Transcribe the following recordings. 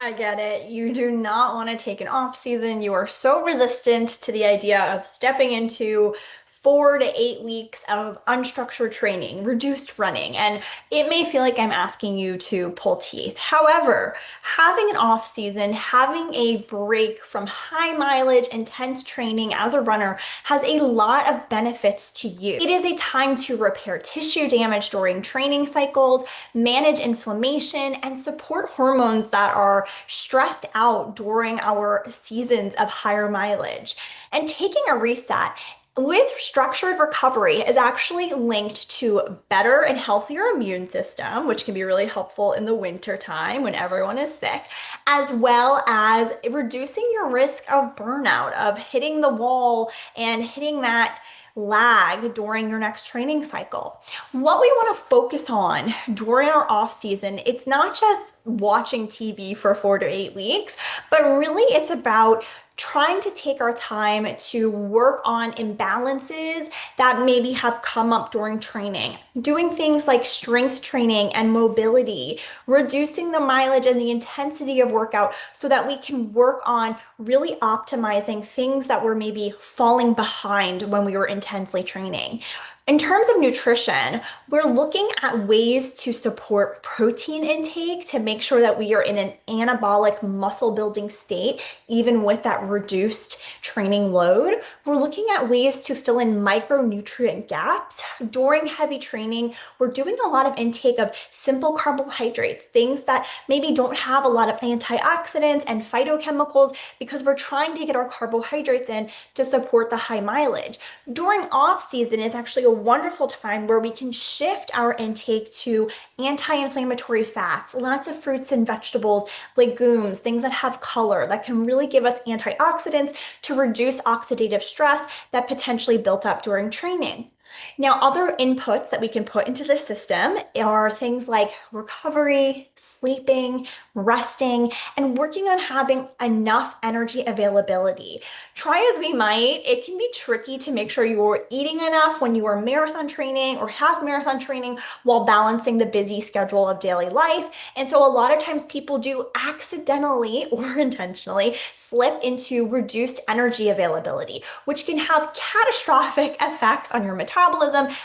I get it. You do not want to take an off season. You are so resistant to the idea of stepping into 4 to 8 weeks of unstructured training, reduced running, and it may feel like I'm asking you to pull teeth. However, having an off season, having a break from high mileage, intense training as a runner has a lot of benefits to you. It is a time to repair tissue damage during training cycles, manage inflammation, and support hormones that are stressed out during our seasons of higher mileage. And taking a reset with structured recovery is actually linked to better and healthier immune system, which can be really helpful in the winter time when everyone is sick, as well as reducing your risk of burnout, of hitting the wall and hitting that lag during your next training cycle. What we want to focus on during our off season, it's not just watching TV for 4 to 8 weeks, but really it's about trying to take our time to work on imbalances that maybe have come up during training. Doing things like strength training and mobility, reducing the mileage and the intensity of workout so that we can work on really optimizing things that were maybe falling behind when we were intensely training. In terms of nutrition, we're looking at ways to support protein intake to make sure that we are in an anabolic muscle building state, even with that reduced training load. We're looking at ways to fill in micronutrient gaps. During heavy training, we're doing a lot of intake of simple carbohydrates, things that maybe don't have a lot of antioxidants and phytochemicals because we're trying to get our carbohydrates in to support the high mileage. During off season is actually a wonderful time where we can shift our intake to anti-inflammatory fats, lots of fruits and vegetables, legumes, things that have color that can really give us antioxidants to reduce oxidative stress that potentially built up during training. Now, other inputs that we can put into the system are things like recovery, sleeping, resting, and working on having enough energy availability. Try as we might, it can be tricky to make sure you're eating enough when you are marathon training or half marathon training while balancing the busy schedule of daily life. And so a lot of times people do accidentally or intentionally slip into reduced energy availability, which can have catastrophic effects on your metabolism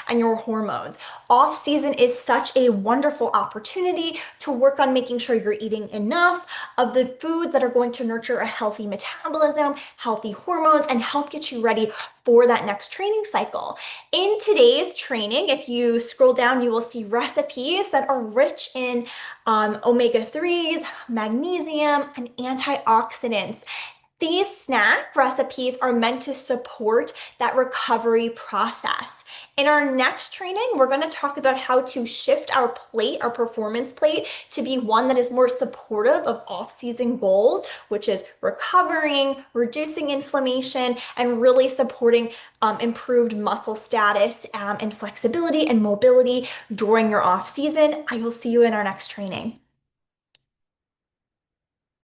and your hormones. Off season is such a wonderful opportunity to work on making sure you're eating enough of the foods that are going to nurture a healthy metabolism, healthy hormones, and help get you ready for that next training cycle. In today's training, if you scroll down, you will see recipes that are rich in omega-3s, magnesium, and antioxidants. These snack recipes are meant to support that recovery process. In our next training, we're going to talk about how to shift our plate, our performance plate, to be one that is more supportive of off-season goals, which is recovering, reducing inflammation, and really supporting improved muscle status and flexibility and mobility during your off season. I will see you in our next training.